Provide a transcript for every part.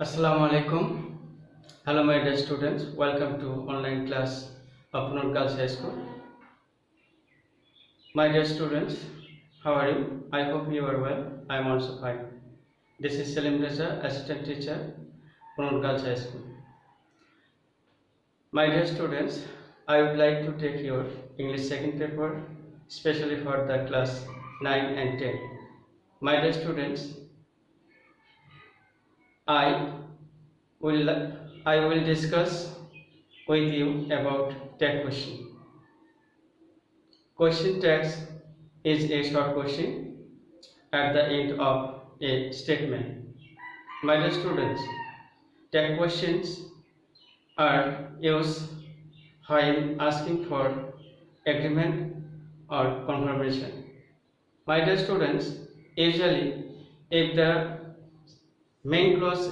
Assalamu alaikum. Hello my dear students. Welcome to online class of Punor Girls High School. My dear students, how are you? I hope you are well. I am also fine. This is Salim Reza, assistant teacher, Punor Girls High School. My dear students, I would like to take your English second paper, especially for the class 9 and 10. My dear students, I will discuss with you about tag question. Question tags is a short question at the end of a statement. My dear students, tag questions are used when asking for agreement or confirmation. My dear students, usually if the main clause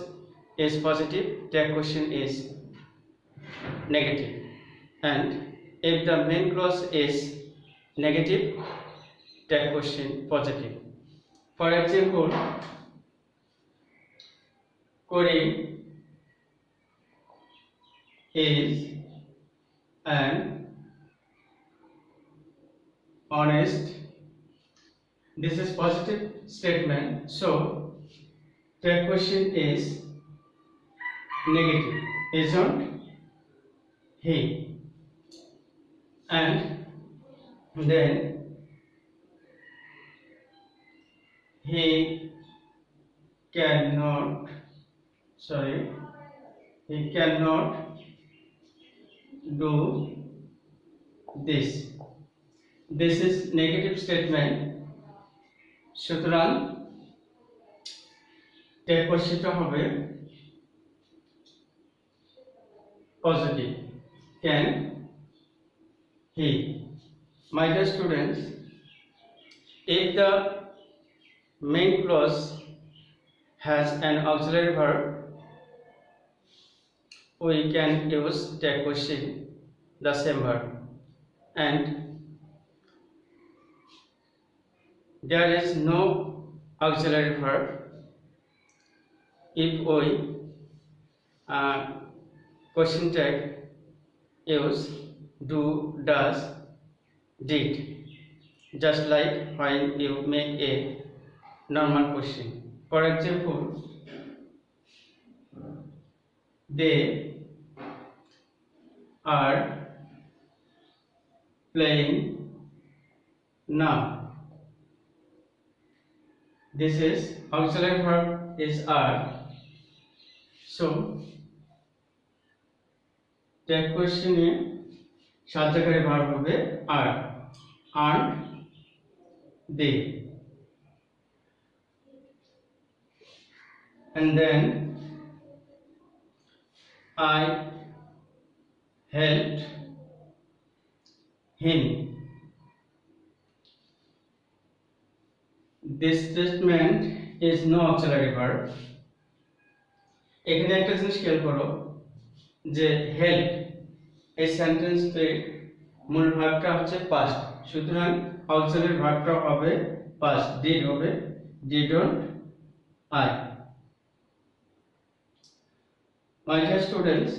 is positive, tag question is negative, and if the main clause is negative, tag question positive. For example, Corey is an honest. This is positive statement, so tag question is negative, isn't he? And then he cannot do this. This is negative statement. সুতরাং tag কোশ্চেনটা হবে positive. Can he? My dear students, if the main clause has an auxiliary verb, we can use tag question the same verb, and there is no auxiliary verb if we question tag use do, does, did, just like when you make a normal question. For example, they are playing now. This is auxiliary verb is are, so tag question এ সাহায্যকারী verb হবে are, aren't they? And then I helped him. This statement is no auxiliary verb. এখানে একটা জিনিস খেয়াল করো যে help এই সেন্টেন্সে মূল ভার্বটা হচ্ছে পাস্ট, সুতরাং অক্সিলারি ভার্বটা হবে পাস্ট, ডিড হবে didn't I. My dear students,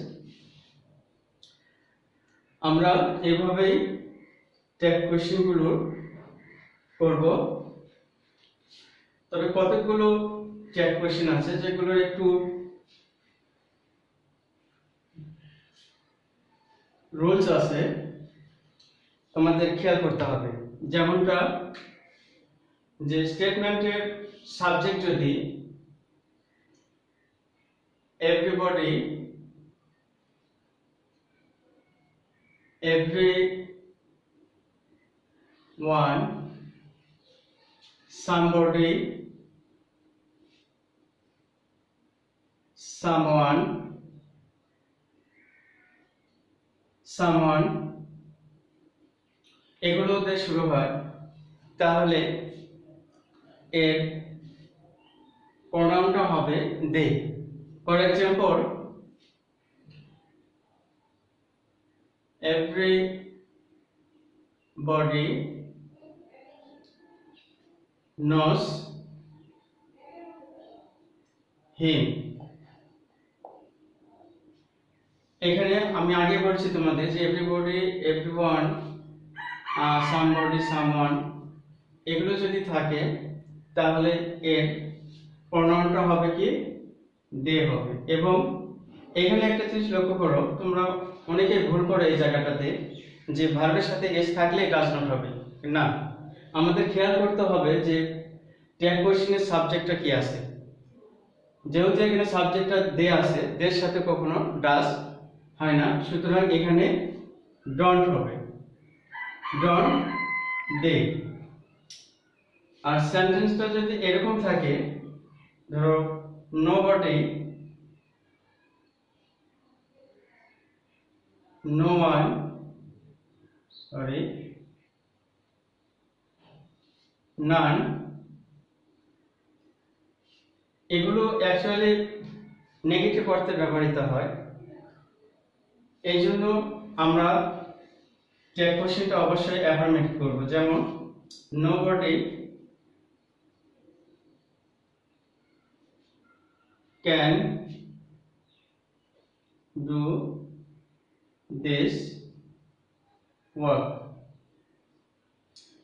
আমরা এইভাবেই ট্যাগ কোশ্চেনগুলো করব। তবে কতগুলো ট্যাগ কোশ্চেন আছে যেগুলোর একটু রুলস আছে, তোমাদের খেয়াল করতে হবে। যেমনটা যে স্টেটমেন্টের সাবজেক্ট যদি এভরিবডি, everyone, somebody, someone, এগুলো দিয়ে শুরু হয়, তাহলে এর প্রোনাউনটা হবে দে। For example, everybody knows him. এখানে আমি আগে বলছি তোমাদের যে এভরিবডি, এভরিওয়ান, সামবডি, সামওয়ান এগুলো যদি থাকে তাহলে এর প্রোনাউনটা হবে কি দে হবে। এবং এখানে একটা জিনিস লক্ষ্য করো, তোমরা অনেকে ভুল করো এই জায়গাটাতে যে ভার্বের সাথে এস থাকলে ডাজ নট হবে। না, আমাদের খেয়াল করতে হবে যে ট্যাগ কোশ্চেনের সাবজেক্টটা কি আছে। যেহেতু এখানে সাবজেক্টটা দে আছে, দের সাথে কখনো ডাজ হয় না, সুতরাং এখানে ডন্ট হবে, ডন্ট দে। আর সেন্টেন্সটা যদি এরকম থাকে, ধরো নোবডি, নো ওয়ান, নান, এগুলো অ্যাকচুয়ালি নেগেটিভ অর্থে ব্যবহৃত হয়। এই জন্য আমরা ট্যাগ কোশ্চেনটা অবশ্যই অ্যাফার্মেটিভ করব। যেমন nobody can do this work.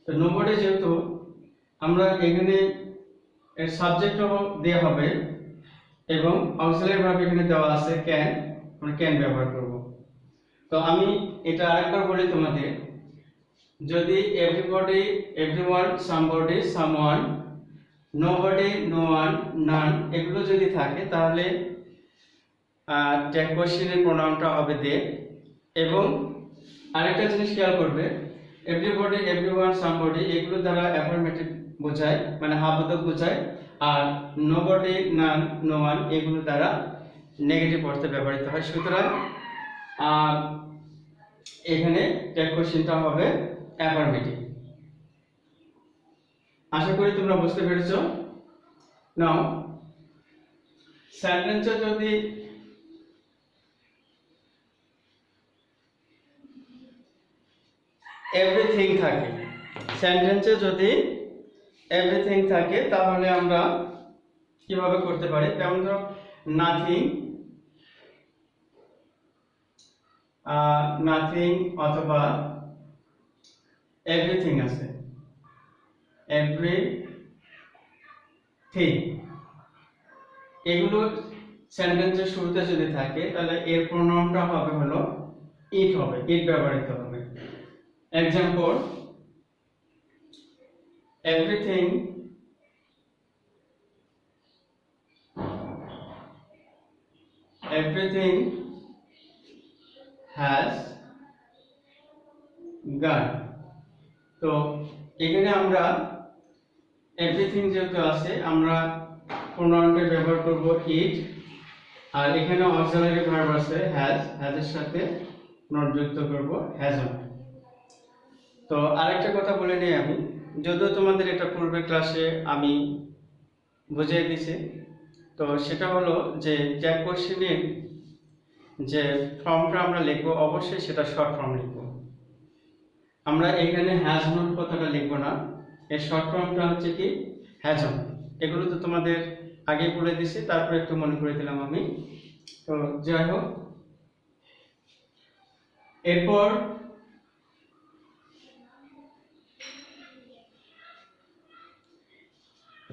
তো নোবডি যেহেতু আমরা এখানে এর সাবজেক্টও দেওয়া হবে এবং অক্সিলারি ভার্ব এখানে দেওয়া আছে ক্যান, আমরা ক্যান ব্যবহার করব। তো আমি এটা আরেকবার বলি তোমাদের, যদি everybody, everyone, somebody, someone, nobody, no one, none এগুলো যদি থাকে তাহলে ট্যাগ কোশ্চেনের প্রোনাউনটা হবে দে। এবং আরেকটা জিনিস খেয়াল করবে, এভরিবডি, এভরিওয়ান, সামবডি এগুলো দ্বারা অ্যাফার্মেটিভ বোঝায়, মানে আবোধক বোঝায়। আর নোবডি, নান, নো ওয়ান এগুলো দ্বারা নেগেটিভ অর্থে ব্যবহৃত হয়। সুতরাং এখানে ট্যাগ কোশ্চেনটা হবে অ্যাফার্মেটিভ। আশা করি তোমরা বুঝতে পেরেছো। নাও সেন্টেন্সে যদি এভরিথিং থাকে, সেন্টেন্সে যদি এভরিথিং থাকে তাহলে আমরা কিভাবে করতে পারি? যেমন ধরো নাথিং, নাথিং অথবা এভরিথিং আছে, এভরিথিং এগুলো সেন্টেন্সের শুরুতে যদি থাকে তাহলে এর প্রোনাউনটা হবে হলো ইট হবে, ইট ব্যবহৃত হবে। Example, everything has gone। তো এখানে আমরা এভরিথিং যেহেতু আছে আমরা প্রোনাউনটা ব্যবহার করব ইট, আর এখানে অক্সিলারি ভার্ব আছে হ্যাজ, হ্যাজের সাথে নট যুক্ত করব হ্যাজন্ট। তো আরেকটা কথা বলে নিই আমি, যদিও তোমাদের এটা পূর্বের ক্লাসে আমি বুঝিয়ে দিয়েছি, তো সেটা হলো যে ট্যাগ কোশ্চেনের যে ফর্মটা আমরা লিখবো অবশ্যই সেটা শর্ট ফর্ম লিখবো। আমরা এখানে হ্যাজ নট কথাটা লিখবো না, এর শর্ট ফর্মটা হচ্ছে কি হ্যাজন। এগুলো তো তোমাদের আগে বলে দিয়েছি, তারপরে একটু মনে করে দিলাম আমি। তো যাই হোক, এরপর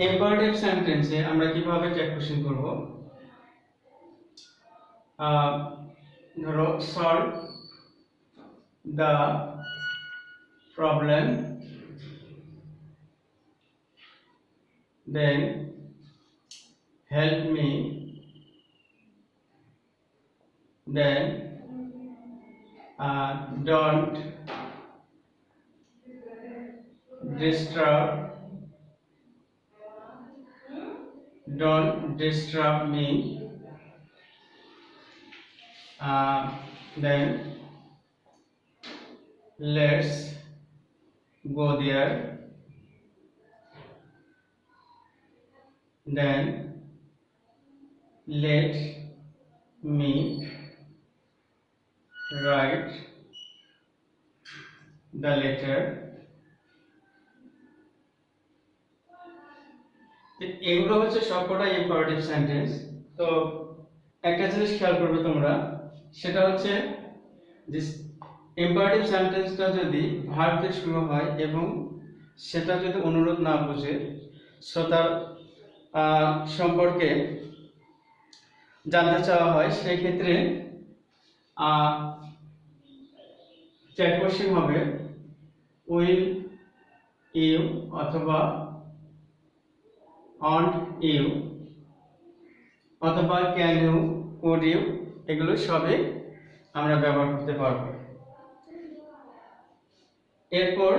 ইম্পারেটিভ সেন্টেন্সে আমরা কিভাবে ট্যাগ কোশ্চেন করব? ধরো solve the problem, then help me, then don't disturb me, then let's go there, then let me write the letter। এগুলো হচ্ছে সবকটা ইম্পারেটিভ সেন্টেন্স। তো একটা জিনিস খেয়াল করবে তোমরা, সেটা হচ্ছে যে ইম্পারেটিভ সেন্টেন্সটা যদি ভার্ব দিয়ে শুরু হয় এবং সেটা যদি অনুরোধ না বুঝে শ্রোতার সম্পর্কে জানতে চাওয়া হয়, সেই ক্ষেত্রে চ্যাট কোশ্চেন হবে উইল ইউ অথবা অন ইউ অথবা ক্যান ইউ, কুড ইউ, এগুলো সবই আমরা ব্যবহার করতে পারবো। এরপর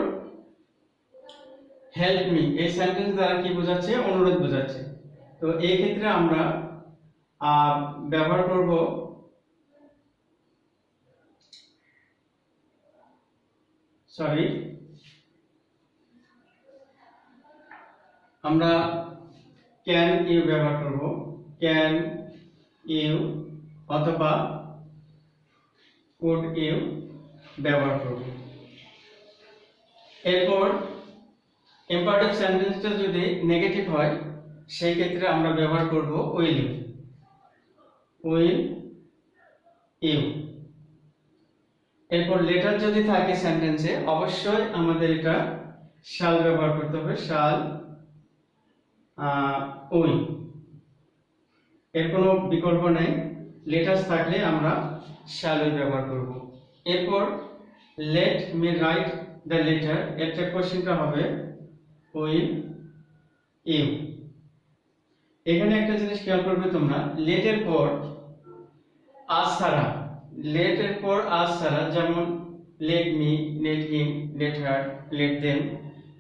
হেল্প মি, এই সেন্টেন্স দ্বারা কি বোঝাচ্ছে? অনুরোধ বোঝাচ্ছে। তো এই ক্ষেত্রে আমরা ব্যবহার করব আমরা ক্যান ইউ ব্যবহার করব, ক্যান ইউ অথবা কুড ইউ ব্যবহার করব। এরপর ইম্পারেটিভ সেন্টেন্সটা যদি নেগেটিভ হয়, সেই ক্ষেত্রে আমরা ব্যবহার করব উইল ইউ, উইল ইউ। এরপর লেটার যদি থাকে সেন্টেন্সে, অবশ্যই আমাদের এটা শাল ব্যবহার করতে হবে, শাল উইল, এর কোনো বিকল্প নেই। লেটার্স থাকলে আমরা শাল উইল ব্যবহার করব। এরপর let me write the letter, একটা কোশ্চেনটা হবে উইল ইউ। এখানে একটা জিনিস খেয়াল করবে তোমরা, লেটের পর আজ ছাড়া, লেটের পর আজ ছাড়া, যেমন let me, let him, let her, let them,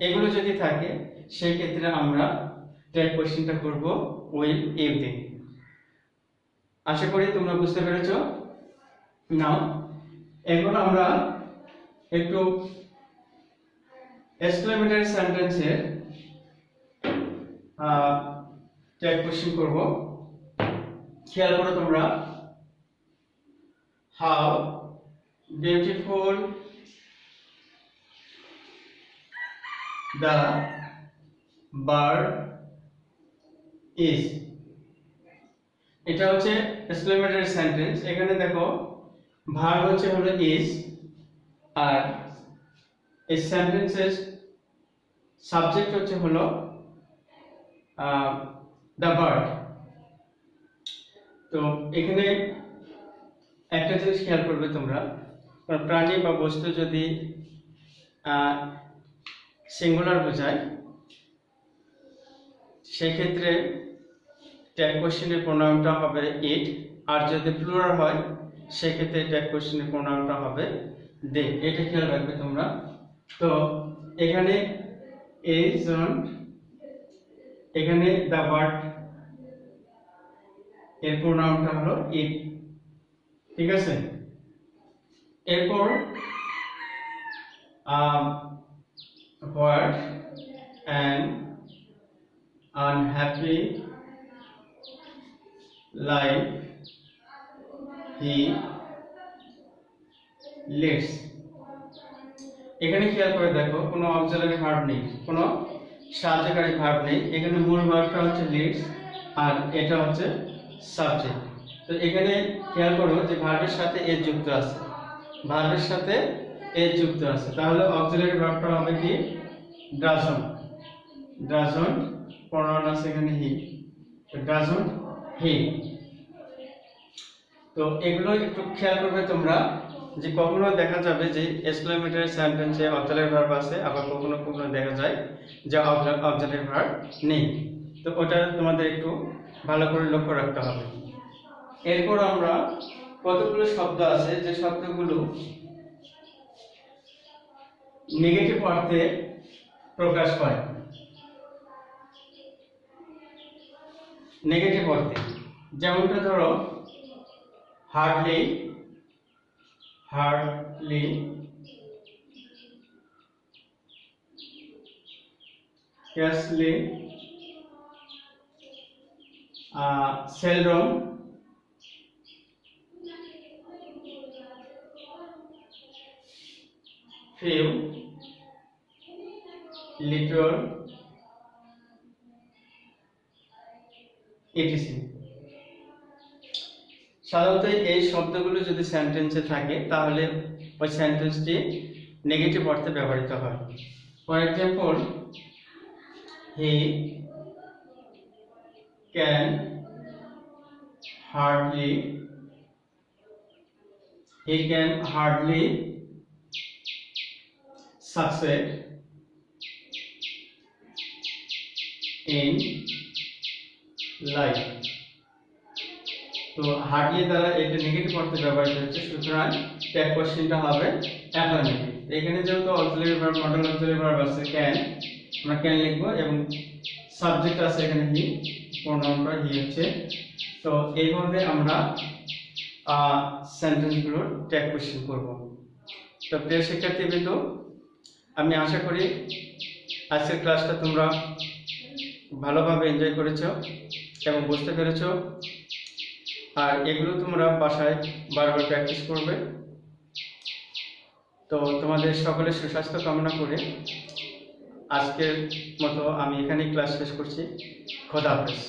এগুলো যদি থাকে সেই ক্ষেত্রে আমরা ট্যাগ কোশ্চেনটা করব উইল ইউ দিয়ে। আশা করি তোমরা বুঝতে পেরেছ। নাও এখন আমরা একটু এক্সক্লেমেটরি সেন্টেন্সের ট্যাগ কোশ্চেন করব। খেয়াল করো তোমরা, how beautiful the bird is, এটা হচ্ছে এক্সক্লেমেটরি সেন্টেন্স। এখানে দেখো ভার্ব হচ্ছে হলো ইজ, আর এই সেন্টেন্সের সাবজেক্ট হচ্ছে হলো দ্য বার্ড। তো এখানে একটা জিনিস খেয়াল করবে তোমরা, প্রাণী বা বস্তু যদি সিঙ্গুলার বোঝায়, সেই ক্ষেত্রে ট্যাগ কোশ্চেনের প্রোনাউনটা হবে ইট, আর যদি প্লুরাল হয় সেই ক্ষেত্রে ট্যাগ কোশ্চেনের প্রোনাউনটা হবে দে। এটা খেয়াল রাখবে তোমরা। তো এখানে এখানে দ্য বার্ড এর প্রোনাউনটা হলো ইট, ঠিক আছে। এরপর what an unhappy life he leads, এখানে খেয়াল করে দেখো কোনো অক্সিলারি ভার্ব নেই, কোনো সাহায্যকারী ভার্ব নেই। এখানে মূল ভার্বটা হচ্ছে লিডস আর এটা হচ্ছে সাবজেক্ট। তো এখানে খেয়াল করো যে ভার্বের সাথে এজ যুক্ত আছে, ভার্বের সাথে এজ যুক্ত আছে, তাহলে অক্সিলারি ভার্বটা হবে কি? ডাজন্ট, ডাজন্ট প্রনাউন আছে এখানে হি, ডাজন্ট হি। তো এগুলো একটু খেয়াল করবে তোমরা, যে কখনো দেখা যাবে যে এক্সক্লেমেটরি সেন্টেন্সে অক্সিলারি ভার্ব আছে, আবার কখনো কখনো দেখা যায় যে অক্সিলারি ভার্ব নেই। তো ওটা তোমাদের একটু ভালো করে লক্ষ্য রাখতে হবে। এরপর আমরা কতগুলো শব্দ আছে যে শব্দগুলো নেগেটিভ অর্থে প্রকাশ পায়, নেগেটিভ অর্থে, যেমনটা ধরো hardly, hardly, scarcely, seldom, few, little, etc. সাধারণত এই শব্দগুলো যদি সেন্টেন্সে থাকে তাহলে ওই সেন্টেন্সটি নেগেটিভ অর্থে ব্যবহৃত হয়। For example, he can hardly succeed in life। তো হার্ডলি দ্বারা এটা নেগেটিভ অর্থে ব্যবহৃত হচ্ছে, সুতরাং ট্যাগ কোশ্চেনটা হবে অ্যাফার্মেটিভ। এখানে যেহেতু auxiliary verb, modal auxiliary verb আছে ক্যান, আমরা ক্যান লিখবো এবং সাবজেক্ট আছে এখানে হি, প্রোনাউনটা হি হচ্ছে। তো এইভাবে আমরা সেন্টেন্সগুলোর ট্যাগ কোশ্চেন করব। তো প্রিয় শিক্ষার্থীবৃন্দ, আমি আশা করি আজকের ক্লাসটা তোমরা ভালোভাবে এনজয় করেছো এবং বুঝতে পেরেছো। আর এগুলো তোমরা বাসায় বারবার প্র্যাকটিস করবে। তো তোমাদের সকলের সুস্বাস্থ্য কামনা করে আজকের মতো আমি এখানেই ক্লাস শেষ করছি। খোদা হাফেজ।